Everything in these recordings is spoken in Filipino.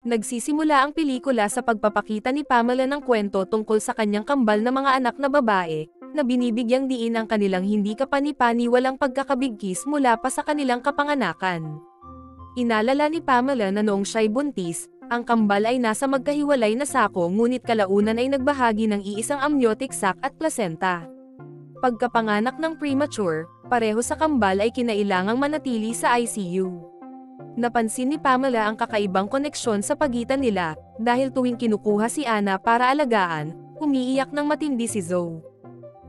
Nagsisimula ang pelikula sa pagpapakita ni Pamela ng kwento tungkol sa kanyang kambal na mga anak na babae, na binibigyang diin ang kanilang hindi kapani-paniwalang pagkakabigkis mula pa sa kanilang kapanganakan. Inalala ni Pamela na noong siya'y buntis, ang kambal ay nasa magkahiwalay na sako ngunit kalaunan ay nagbahagi ng iisang amniotic sac at placenta. Pagkapanganak ng premature, pareho sa kambal ay kinailangang manatili sa ICU. Napansin ni Pamela ang kakaibang koneksyon sa pagitan nila, dahil tuwing kinukuha si Anna para alagaan, umiiyak ng matindi si Zoe.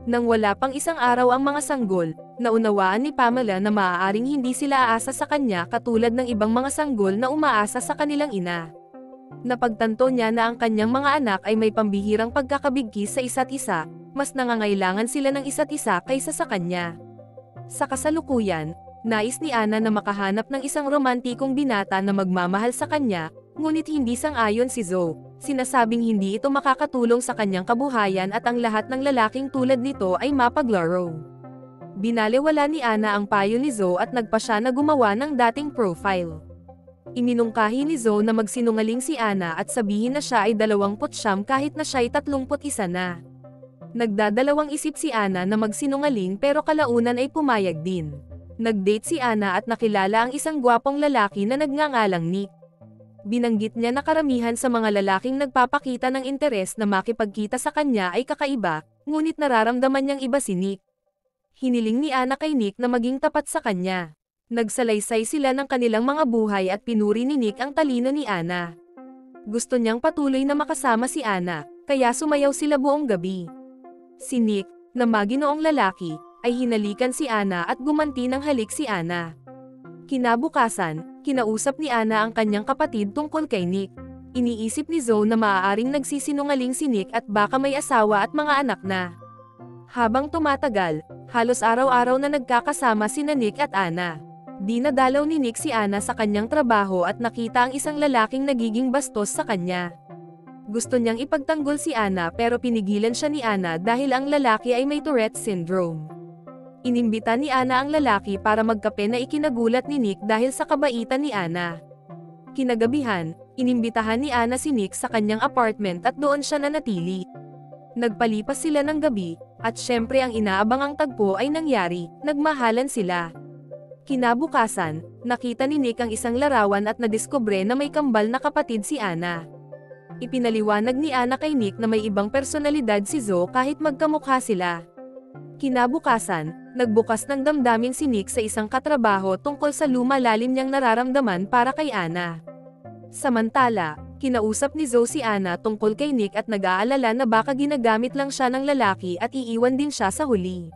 Nang wala pang isang araw ang mga sanggol, naunawaan ni Pamela na maaaring hindi sila aasa sa kanya katulad ng ibang mga sanggol na umaasa sa kanilang ina. Napagtanto niya na ang kanyang mga anak ay may pambihirang pagkakabigkis sa isa't isa, mas nangangailangan sila ng isa't isa kaysa sa kanya. Sa kasalukuyan, nais ni Anna na makahanap ng isang romantikong binata na magmamahal sa kanya, ngunit hindi sang-ayon si Zoe. Sinasabing hindi ito makakatulong sa kanyang kabuhayan at ang lahat ng lalaking tulad nito ay mapaglaro. Binalewala ni Anna ang payo ni Zoe at nagpa siya na gumawa ng dating profile. Iminungkahi ni Zoe na magsinungaling si Anna at sabihin na siya ay 29 kahit na siya ay 31 na. Nagdadalawang isip si Anna na magsinungaling pero kalaunan ay pumayag din. Nag-date si Anna at nakilala ang isang gwapong lalaki na nagngangalang Nick. Binanggit niya na karamihan sa mga lalaking nagpapakita ng interes na makipagkita sa kanya ay kakaiba, ngunit nararamdaman niyang iba si Nick. Hiniling ni Anna kay Nick na maging tapat sa kanya. Nagsalaysay sila ng kanilang mga buhay at pinuri ni Nick ang talino ni Anna. Gusto niyang patuloy na makasama si Anna, kaya sumayaw sila buong gabi. Si Nick, na maginoong lalaki, ay hinalikan si Anna at gumanti ng halik si Anna. Kinabukasan, kinausap ni Anna ang kanyang kapatid tungkol kay Nick. Iniisip ni Zoe na maaaring nagsisinungaling si Nick at baka may asawa at mga anak na. Habang tumatagal, halos araw-araw na nagkakasama sina Nick at Anna. Dinadalaw ni Nick si Anna sa kanyang trabaho at nakita ang isang lalaking nagiging bastos sa kanya. Gusto niyang ipagtanggol si Anna pero pinigilan siya ni Anna dahil ang lalaki ay may Tourette syndrome. Inimbita ni Anna ang lalaki para magkape na ikinagulat ni Nick dahil sa kabaitan ni Anna. Kinagabihan, inimbitahan ni Anna si Nick sa kanyang apartment at doon siya nanatili. Nagpalipas sila ng gabi, at syempre ang inaabangang tagpo ay nangyari, nagmahalan sila. Kinabukasan, nakita ni Nick ang isang larawan at nadiskubre na may kambal na kapatid si Anna. Ipinaliwanag ni Anna kay Nick na may ibang personalidad si Zoe kahit magkamukha sila. Kinabukasan, nagbukas ng damdamin si Nick sa isang katrabaho tungkol sa lumalalim niyang nararamdaman para kay Anna. Samantala, kinausap ni Zoe si Anna tungkol kay Nick at nag-aalala na baka ginagamit lang siya ng lalaki at iiwan din siya sa huli.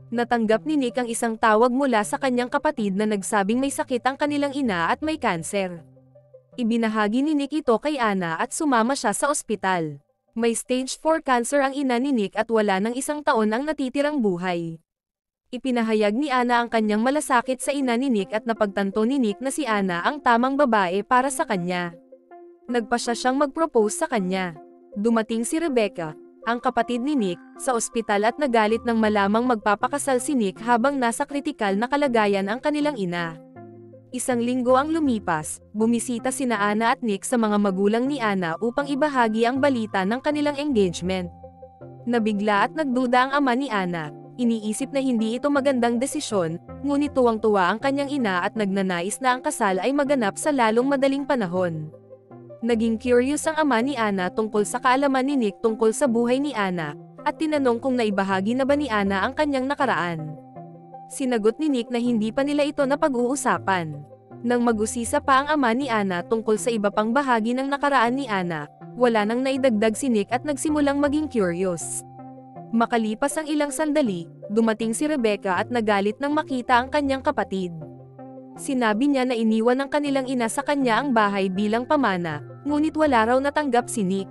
Natanggap ni Nick ang isang tawag mula sa kanyang kapatid na nagsabing may sakit ang kanilang ina at may kanser. Ibinahagi ni Nick ito kay Anna at sumama siya sa ospital. May stage 4 cancer ang ina ni Nick at wala ng 1 taon ang natitirang buhay. Ipinahayag ni Anna ang kanyang malasakit sa ina ni Nick at napagtanto ni Nick na si Anna ang tamang babae para sa kanya. Nagpa siya siyang mag-propose sa kanya. Dumating si Rebecca, ang kapatid ni Nick, sa ospital at nagalit nang malamang magpapakasal si Nick habang nasa kritikal na kalagayan ang kanilang ina. Isang linggo ang lumipas, bumisita sina Anna at Nick sa mga magulang ni Anna upang ibahagi ang balita ng kanilang engagement. Nabigla at nagduda ang ama ni Anna, iniisip na hindi ito magandang desisyon, ngunit tuwang-tuwa ang kanyang ina at nagnanais na ang kasal ay maganap sa lalong madaling panahon. Naging curious ang ama ni Anna tungkol sa kaalaman ni Nick tungkol sa buhay ni Anna, at tinanong kung naibahagi na ba ni Anna ang kanyang nakaraan. Sinagot ni Nick na hindi pa nila ito napag-uusapan. Nang mag-usisa pa ang ama ni Anna tungkol sa iba pang bahagi ng nakaraan ni Anna, wala nang naidagdag si Nick at nagsimulang maging curious. Makalipas ang ilang sandali, dumating si Rebecca at nagalit nang makita ang kanyang kapatid. Sinabi niya na iniwan ng kanilang ina sa kanya ang bahay bilang pamana, ngunit wala raw natanggap si Nick.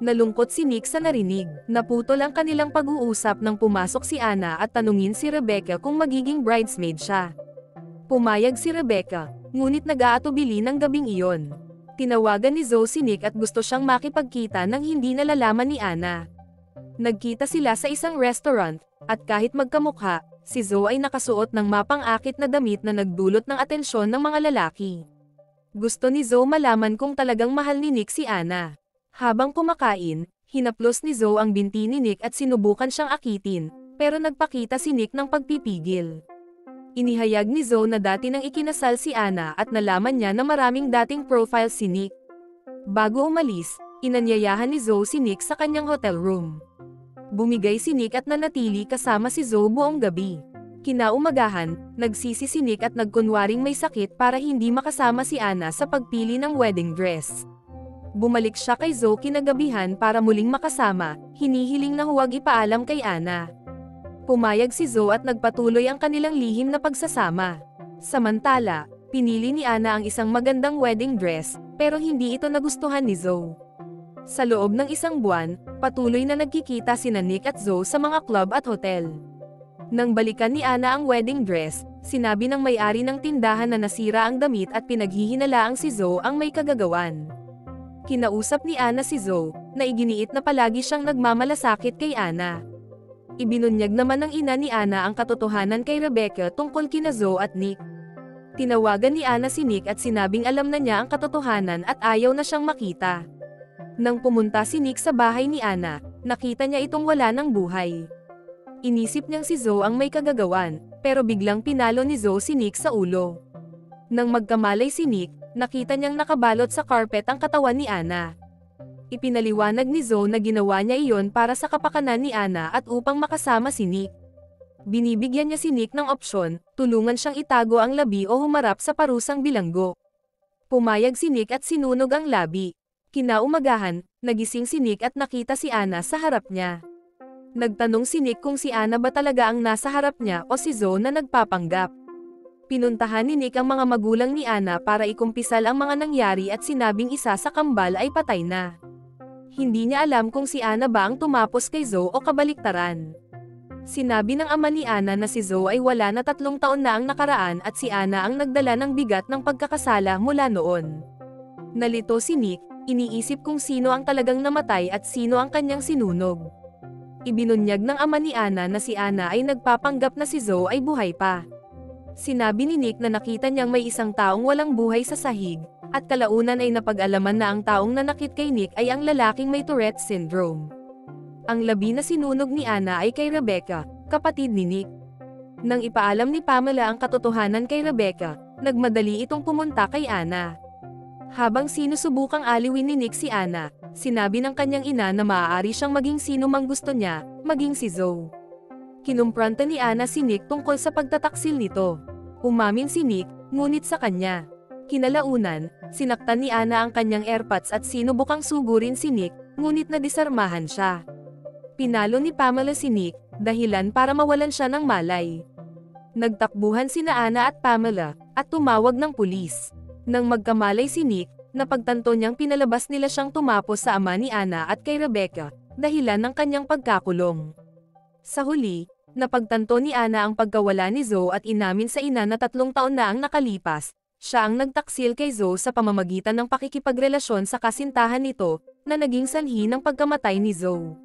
Nalungkot si Nick sa narinig. Naputol ang kanilang pag-uusap nang pumasok si Anna at tanungin si Rebecca kung magiging bridesmaid siya. Pumayag si Rebecca, ngunit nag-aatubili ng gabing iyon. Tinawagan ni Zoe si Nick at gusto siyang makipagkita nang hindi nalalaman ni Anna. Nagkita sila sa isang restaurant, at kahit magkamukha, si Zoe ay nakasuot ng mapang-akit na damit na nagdulot ng atensyon ng mga lalaki. Gusto ni Zoe malaman kung talagang mahal ni Nick si Anna. Habang kumakain, hinaplos ni Zoe ang binti ni Nick at sinubukan siyang akitin, pero nagpakita si Nick ng pagpipigil. Inihayag ni Zoe na dati nang ikinasal si Anna at nalaman niya na maraming dating profile si Nick. Bago umalis, inanyayahan ni Zoe si Nick sa kanyang hotel room. Bumigay si Nick at nanatili kasama si Zoe buong gabi. Kinaumagahan, nagsisi si Nick at nagkunwaring may sakit para hindi makasama si Anna sa pagpili ng wedding dress. Bumalik siya kay Zoe kinagabihan para muling makasama, hinihiling na huwag ipaalam kay Anna. Pumayag si Zoe at nagpatuloy ang kanilang lihim na pagsasama. Samantala, pinili ni Anna ang isang magandang wedding dress, pero hindi ito nagustuhan ni Zoe. Sa loob ng isang buwan, patuloy na nagkikita sina Nick at Zoe sa mga club at hotel. Nang balikan ni Anna ang wedding dress, sinabi ng may-ari ng tindahan na nasira ang damit at pinaghihinalaang si Zoe ang may kagagawan. Kinausap ni Anna si Zoe, na iginiit na palagi siyang nagmamalasakit kay Anna. Ibinunyag naman ng ina ni Anna ang katotohanan kay Rebecca tungkol kina Zoe at Nick. Tinawagan ni Anna si Nick at sinabing alam na niya ang katotohanan at ayaw na siyang makita. Nang pumunta si Nick sa bahay ni Anna, nakita niya itong wala ng buhay. Inisip niyang si Zoe ang may kagagawan, pero biglang pinalo ni Zoe si Nick sa ulo. Nang magkamalay si Nick, nakita niyang nakabalot sa carpet ang katawan ni Anna. Ipinaliwanag ni Zoe na ginawa niya iyon para sa kapakanan ni Anna at upang makasama si Nick. Binibigyan niya si Nick ng opsyon, tulungan siyang itago ang labi o humarap sa parusang bilanggo. Pumayag si Nick at sinunog ang labi. Kinaumagahan, nagising si Nick at nakita si Anna sa harap niya. Nagtanong si Nick kung si Anna ba talaga ang nasa harap niya o si Zoe na nagpapanggap. Pinuntahan ni Nick ang mga magulang ni Anna para ikumpisal ang mga nangyari at sinabing isa sa kambal ay patay na. Hindi niya alam kung si Anna ba ang tumapos kay Zoe o kabaliktaran. Sinabi ng ama ni Anna na si Zoe ay wala na 3 taon na ang nakaraan at si Anna ang nagdala ng bigat ng pagkakasala mula noon. Nalito si Nick, iniisip kung sino ang talagang namatay at sino ang kanyang sinunog. Ibinunyag ng ama ni Anna na si Anna ay nagpapanggap na si Zoe ay buhay pa. Sinabi ni Nick na nakita niyang may isang taong walang buhay sa sahig, at kalaunan ay napag-alaman na ang taong nanakit kay Nick ay ang lalaking may Tourette syndrome. Ang labi na sinunog ni Anna ay kay Rebecca, kapatid ni Nick. Nang ipaalam ni Pamela ang katotohanan kay Rebecca, nagmadali itong pumunta kay Anna. Habang sinusubukang aliwin ni Nick si Anna, sinabi ng kanyang ina na maaari siyang maging sino mang gusto niya, maging si Zoe. Kinumpranta ni Anna si Nick tungkol sa pagtataksil nito. Umamin si Nick, ngunit sa kanya. Kinalaunan, sinaktan ni Anna ang kanyang airpods at sinubukang sugurin si Nick, ngunit nadisarmahan siya. Pinalo ni Pamela si Nick, dahilan para mawalan siya ng malay. Nagtakbuhan sina Anna at Pamela, at tumawag ng pulis. Nang magkamalay si Nick, napagtanto niyang pinalabas nila siyang tumapos sa ama ni Anna at kay Rebecca, dahilan ng kanyang pagkakulong. Sa huli, napagtanto ni Anna ang pagkawala ni Zoe at inamin sa ina na 3 taon na ang nakalipas. Siya ang nagtaksil kay Zoe sa pamamagitan ng pakikipagrelasyon sa kasintahan nito, na naging sanhi ng pagkamatay ni Zoe.